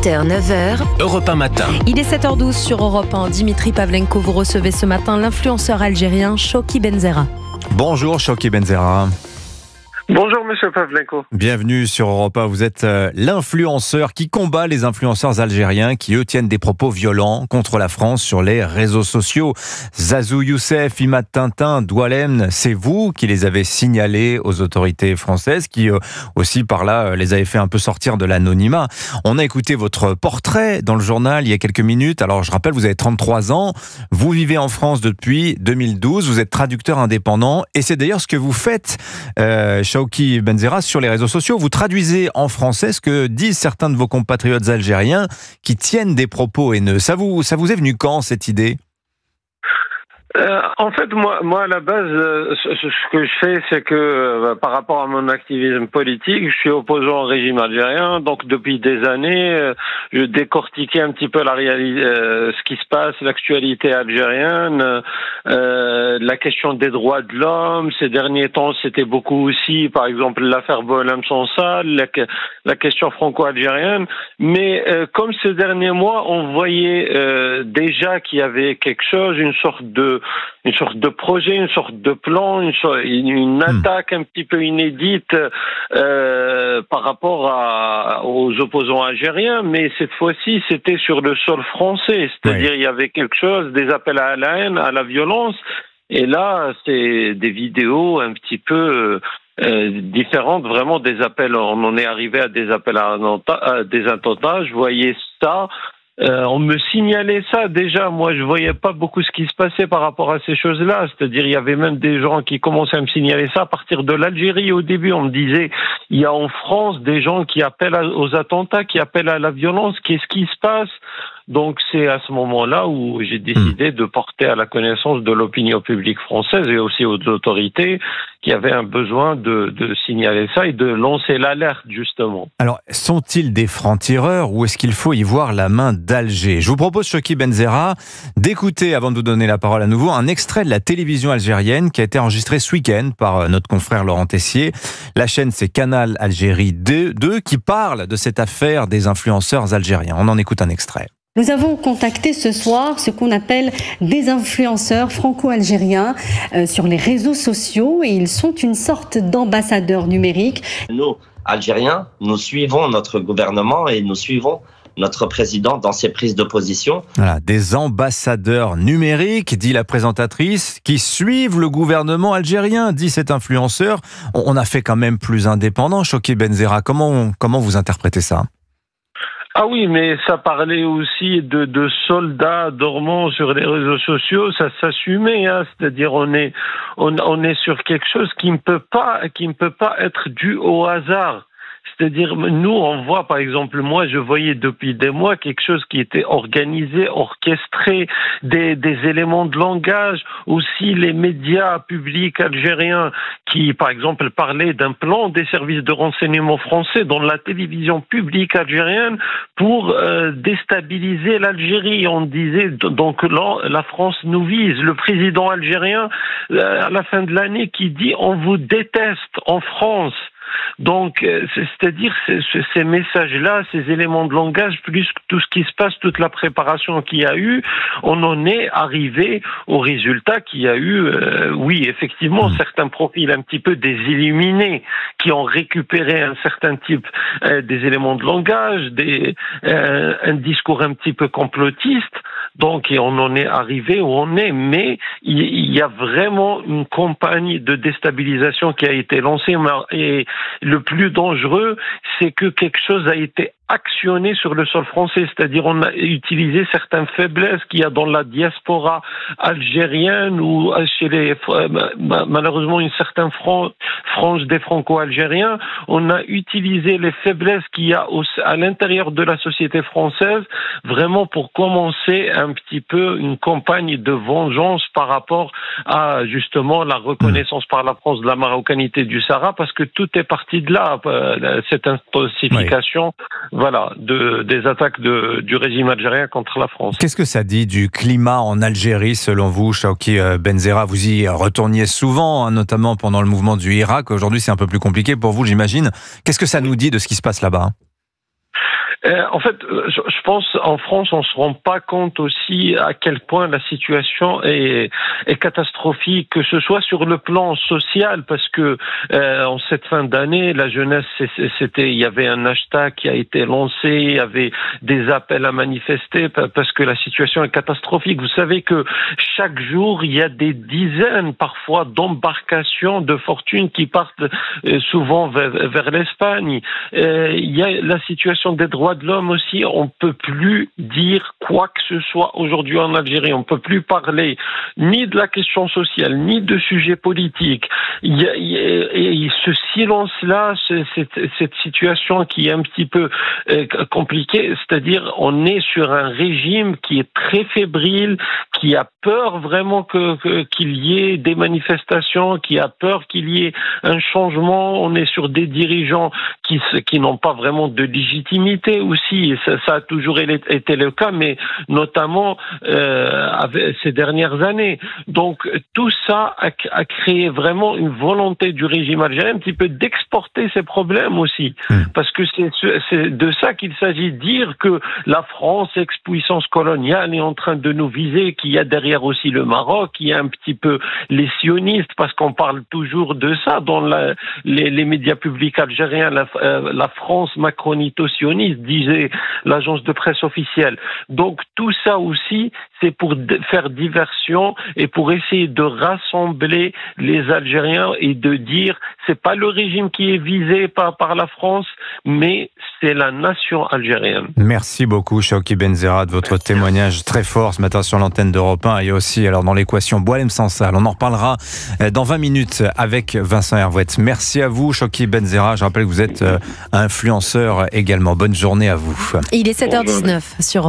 8h, 9h, Europe 1 matin. Il est 7h12 sur Europe 1. Dimitri Pavlenko, vous recevez ce matin l'influenceur algérien Chokki Benzerra. Bonjour Chokki Benzerra. Bonjour Monsieur Pavlenko. Bienvenue sur Europe 1. Vous êtes l'influenceur qui combat les influenceurs algériens qui, eux, tiennent des propos violents contre la France sur les réseaux sociaux. Zazou Youssef, Imad Tintin, Doualem, c'est vous qui les avez signalés aux autorités françaises qui, aussi par là, les avez fait un peu sortir de l'anonymat. On a écouté votre portrait dans le journal il y a quelques minutes. Alors, je rappelle, vous avez 33 ans. Vous vivez en France depuis 2012. Vous êtes traducteur indépendant. Et c'est d'ailleurs ce que vous faites, Chokki Benzerra, sur les réseaux sociaux. Vous traduisez en français ce que disent certains de vos compatriotes algériens qui tiennent des propos haineux. Ça vous est venu quand, cette idée ? En fait, moi à la base, ce que je fais, c'est que par rapport à mon activisme politique, je suis opposant au régime algérien. Donc depuis des années, je décortiquais un petit peu la réalité, ce qui se passe, l'actualité algérienne, la question des droits de l'homme. Ces derniers temps, c'était beaucoup aussi, par exemple, l'affaire Boualem Sansal, la question franco-algérienne. Mais comme ces derniers mois, on voyait déjà qu'il y avait quelque chose, une sorte de projet, une sorte de plan, une attaque un petit peu inédite par rapport aux opposants algériens, mais cette fois-ci c'était sur le sol français, c'est-à-dire il y avait quelque chose, des appels à la haine, à la violence, et là c'est des vidéos un petit peu différentes, vraiment des appels, on en est arrivé à des appels à des attentats, je voyais ça. On me signalait ça déjà, moi je voyais pas beaucoup ce qui se passait par rapport à ces choses-là, c'est-à-dire il y avait même des gens qui commençaient à me signaler ça à partir de l'Algérie. Au début on me disait, il y a en France des gens qui appellent aux attentats, qui appellent à la violence, qu'est-ce qui se passe? Donc c'est à ce moment-là où j'ai décidé de porter à la connaissance de l'opinion publique française et aussi aux autorités qui avaient un besoin de signaler ça et de lancer l'alerte justement. Alors, sont-ils des francs-tireurs ou est-ce qu'il faut y voir la main d'Alger ? Je vous propose, Chokki Benzerra, d'écouter, avant de vous donner la parole à nouveau, un extrait de la télévision algérienne qui a été enregistré ce week-end par notre confrère Laurent Tessier. La chaîne, c'est Canal Algérie 2 qui parle de cette affaire des influenceurs algériens. On en écoute un extrait. Nous avons contacté ce soir ce qu'on appelle des influenceurs franco-algériens sur les réseaux sociaux et ils sont une sorte d'ambassadeurs numériques. Nous, Algériens, nous suivons notre gouvernement et nous suivons notre président dans ses prises de position. Voilà, des ambassadeurs numériques, dit la présentatrice, qui suivent le gouvernement algérien, dit cet influenceur. On a fait quand même plus indépendant, Chokki Benzerra. Comment vous interprétez ça ? Ah oui, mais ça parlait aussi de soldats dormants sur les réseaux sociaux, ça s'assumait, hein, c'est-à-dire on est sur quelque chose qui ne peut pas être dû au hasard. C'est-à-dire, nous, on voit, par exemple, moi, je voyais depuis des mois quelque chose qui était organisé, orchestré, des éléments de langage, aussi les médias publics algériens qui, par exemple, parlaient d'un plan des services de renseignement français dans la télévision publique algérienne pour déstabiliser l'Algérie. On disait, donc là, la France nous vise. Le président algérien, à la fin de l'année, qui dit « on vous déteste en France ». Donc, c'est-à-dire ces messages-là, ces éléments de langage, plus tout ce qui se passe, toute la préparation qu'il y a eu, on en est arrivé au résultat qu'il y a eu, oui, effectivement, certains profils un petit peu des illuminés qui ont récupéré un certain type des éléments de langage, un discours un petit peu complotiste. Donc, et on en est arrivé où on est, mais il y a vraiment une campagne de déstabilisation qui a été lancée. Et le plus dangereux, c'est que quelque chose a été actionné sur le sol français, c'est-à-dire on a utilisé certaines faiblesses qu'il y a dans la diaspora algérienne ou chez malheureusement une certaine frange des franco-algériens. On a utilisé les faiblesses qu'il y a à l'intérieur de la société française vraiment pour commencer un petit peu une campagne de vengeance par rapport à justement la reconnaissance par la France de la marocanité du Sahara, parce que tout est parti de là, cette intensification. Voilà, des attaques du régime algérien contre la France. Qu'est-ce que ça dit du climat en Algérie, selon vous, Chokki Benzerra? Vous y retourniez souvent, hein, notamment pendant le mouvement du Irak. Aujourd'hui, c'est un peu plus compliqué pour vous, j'imagine. Qu'est-ce que ça nous dit de ce qui se passe là-bas? En fait, je pense en France, on se rend pas compte aussi à quel point la situation est catastrophique, que ce soit sur le plan social, parce que en cette fin d'année, la jeunesse, il y avait un hashtag qui a été lancé, il y avait des appels à manifester parce que la situation est catastrophique. Vous savez que chaque jour, il y a des dizaines parfois d'embarcations de fortune qui partent souvent vers l'Espagne. Il y a la situation des droits de l'homme aussi. On peut plus dire quoi que ce soit aujourd'hui en Algérie. On peut plus parler ni de la question sociale, ni de sujets politiques. Et ce silence-là, cette situation qui est un petit peu compliquée, c'est-à-dire on est sur un régime qui est très fébrile, qui a peur vraiment qu'il y ait des manifestations, qui a peur qu'il y ait un changement. On est sur des dirigeants qui n'ont pas vraiment de légitimité aussi. Ça a toujours été le cas, mais notamment ces dernières années. Donc tout ça a créé vraiment une volonté du régime algérien un petit peu d'exporter ces problèmes aussi. Parce que c'est de ça qu'il s'agit, dire que la France, ex-puissance coloniale, est en train de nous viser, qu'il y a derrière aussi le Maroc, qu'il y a un petit peu les sionistes, parce qu'on parle toujours de ça dans les médias publics algériens, la France macronito-sioniste, disait l'agence de presse officielle. Donc tout ça aussi, c'est pour faire diversion et pour essayer de rassembler les Algériens et de dire c'est pas le régime qui est visé par la France, mais c'est la nation algérienne. Merci beaucoup, Chawki Benzerat, de votre témoignage très fort ce matin sur l'antenne d'Europe 1 et aussi alors dans l'équation Boualem Sansal. On en reparlera dans 20 minutes avec Vincent Hervouet. Merci à vous, Chawki Benzerat. Je rappelle que vous êtes influenceur également. Bonne journée à vous. Il est 7h19 sur